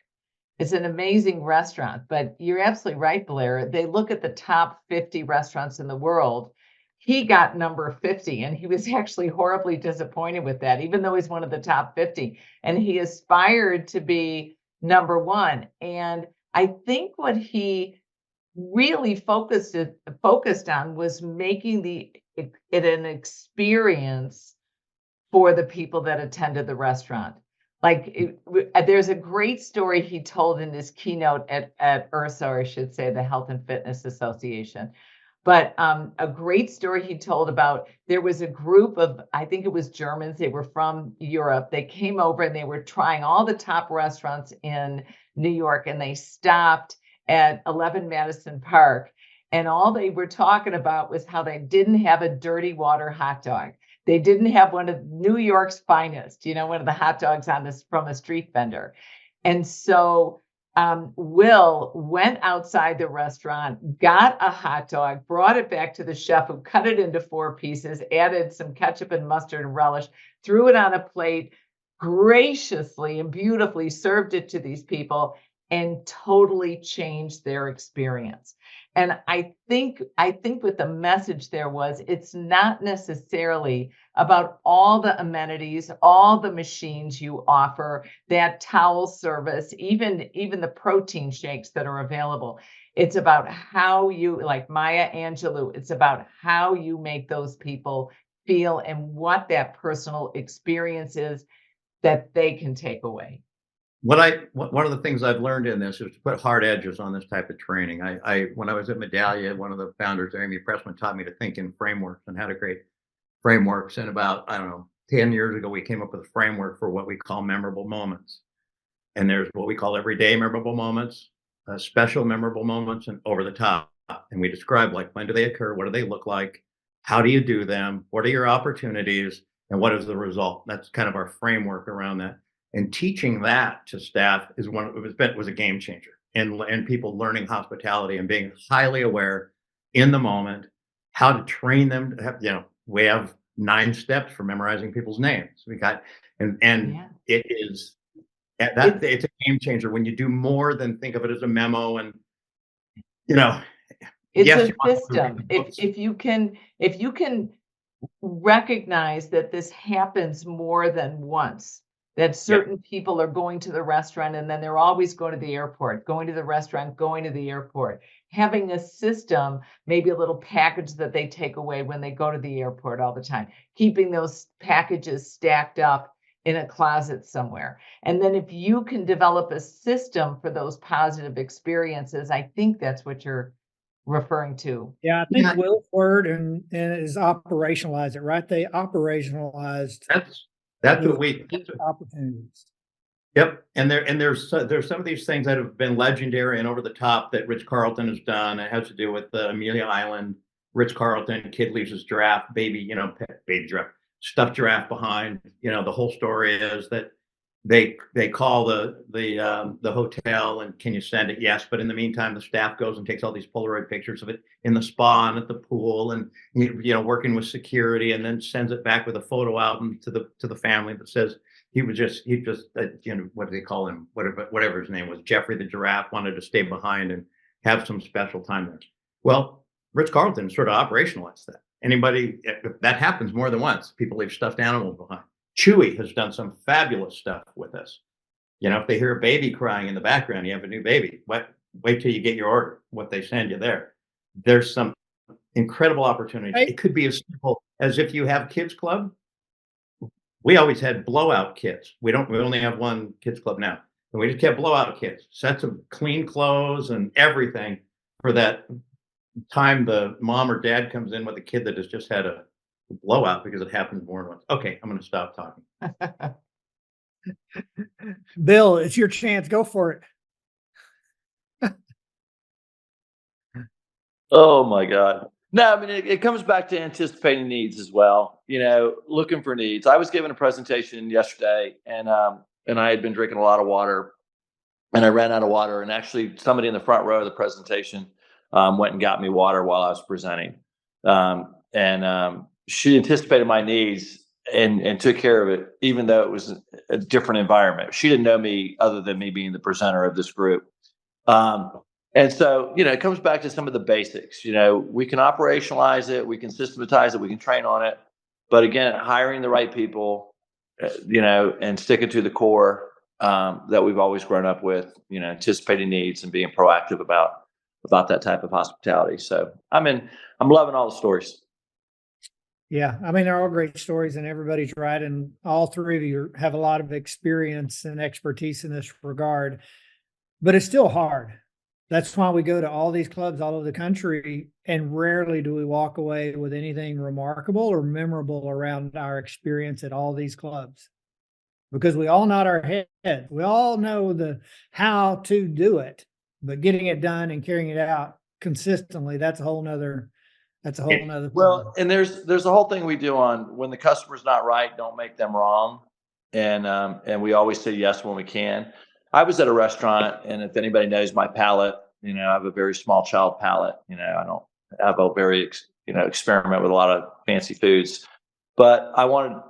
It's an amazing restaurant, but you're absolutely right, Blair. They look at the top 50 restaurants in the world. He got number 50, and he was actually horribly disappointed with that, even though he's one of the top 50. And he aspired to be number one. And I think what he really focused on was making it an experience for the people that attended the restaurant. There's a great story he told in his keynote at IHRSA, or I should say the Health and Fitness Association. But a great story he told about, there was a group of, I think it was Germans, they were from Europe. They came over and they were trying all the top restaurants in New York, and they stopped at 11 Madison Park. And all they were talking about was how they didn't have a dirty water hot dog. They didn't have one of New York's finest, one of the hot dogs from a street vendor. And so Will went outside the restaurant, got a hot dog, brought it back to the chef, who cut it into 4 pieces, added some ketchup and mustard and relish, threw it on a plate, graciously and beautifully served it to these people, and totally changed their experience. And I think what the message there was, it's not necessarily about all the amenities, all the machines you offer, that towel service, even the protein shakes that are available. It's about how you, like Maya Angelou, it's about how you make those people feel and what that personal experience is that they can take away. One of the things I've learned in this is to put hard edges on this type of training. When I was at Medallia, one of the founders, Amy Pressman, taught me to think in frameworks and how to create frameworks. And about, 10 years ago, we came up with a framework for what we call memorable moments. And there's what we call everyday memorable moments, special memorable moments, and over the top. And we describe, like, when do they occur? What do they look like? How do you do them? What are your opportunities? And what is the result? That's kind of our framework around that. And teaching that to staff was a game changer, and people learning hospitality and being highly aware in the moment, how to train them to have, we have 9 steps for memorizing people's names. We got, it is it's a game changer when you do more than think of it as a memo. And, it's a system. If you can recognize that this happens more than once. That certain people are going to the restaurant and then they're always going to the airport, going to the restaurant, going to the airport. Having a system, maybe a little package that they take away when they go to the airport all the time, keeping those packages stacked up in a closet somewhere. And then if you can develop a system for those positive experiences, I think that's what you're referring to. Yeah, I think Yeah. Will's word and is operationalize it, right? They operationalized That's those what we. opportunities. Yep, and there's some of these things that have been legendary and over the top that Ritz Carlton has done. It has to do with Amelia Island, Ritz Carlton. Kid leaves his giraffe, baby, pet baby giraffe, stuffed giraffe behind. The whole story is that they call the hotel and can you send it? Yes, but in the meantime, the staff goes and takes all these Polaroid pictures of it in the spa and at the pool, and working with security, and then sends it back with a photo album to the family that says. He just what do they call him? Whatever his name was, Jeffrey the giraffe wanted to stay behind and have some special time there. Well, Ritz Carlton sort of operationalized that. That happens more than once. People leave stuffed animals behind. Chewy has done some fabulous stuff with this. If they hear a baby crying in the background, you have a new baby. Wait till you get your order. What they send you there. There's some incredible opportunities. Right. It could be as simple as if you have kids club. We always had blowout kits. We only have one kids club now. And we just kept blowout kits, sets of clean clothes and everything for that time the mom or dad comes in with a kid that has just had a blowout because it happens more than once. Okay, I'm going to stop talking. Bill, it's your chance. Go for it. Oh my God. No, I mean, it comes back to anticipating needs as well, looking for needs. I was given a presentation yesterday and I had been drinking a lot of water and I ran out of water. And actually somebody in the front row of the presentation went and got me water while I was presenting. She anticipated my needs and took care of it, even though it was a different environment. She didn't know me other than me being the presenter of this group. And so, it comes back to some of the basics. We can operationalize it, we can systematize it, we can train on it. But again, hiring the right people, and sticking to the core that we've always grown up with, anticipating needs and being proactive about that type of hospitality. So I'm loving all the stories. Yeah, I mean, they're all great stories and everybody's right. And all three of you have a lot of experience and expertise in this regard, but it's still hard. That's why we go to all these clubs all over the country, and rarely do we walk away with anything remarkable or memorable around our experience at all these clubs. Because we all nod our head. We all know the how to do it, but getting it done and carrying it out consistently, that's a whole nother Well, and there's a whole thing we do on when the customer's not right, don't make them wrong. And we always say yes when we can. I was at a restaurant, and if anybody knows my palate, I have a very small child palate. I don't have a very, experiment with a lot of fancy foods, but I wanted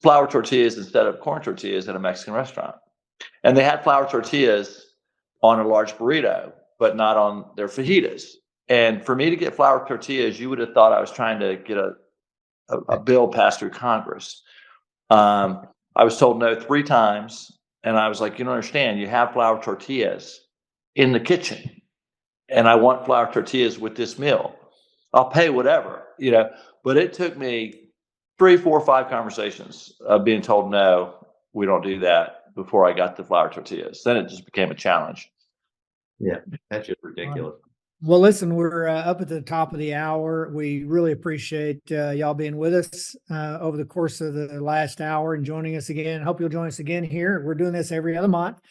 flour tortillas instead of corn tortillas at a Mexican restaurant. And they had flour tortillas on a large burrito, but not on their fajitas. And for me to get flour tortillas, you would have thought I was trying to get a bill passed through Congress. I was told no 3 times. And I was like, you don't understand. You have flour tortillas in the kitchen. And I want flour tortillas with this meal. I'll pay whatever, But it took me 3, 4, 5 conversations of being told, no, we don't do that before I got the flour tortillas. Then it just became a challenge. Yeah, that's just ridiculous. Well, listen, we're up at the top of the hour. We really appreciate y'all being with us over the course of the last hour and joining us again. Hope you'll join us again here. We're doing this every other month.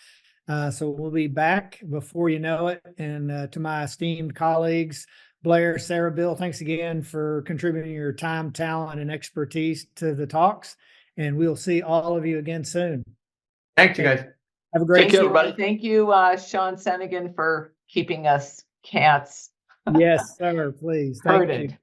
So we'll be back before you know it. And to my esteemed colleagues, Blair, Sarah, Bill, thanks again for contributing your time, talent, and expertise to the talks. And we'll see all of you again soon. Thanks, you guys. Have a great Take care, everybody. Thank you, Sean Sennigan, for keeping us cats Yes, sir. Please. Thank you. herded.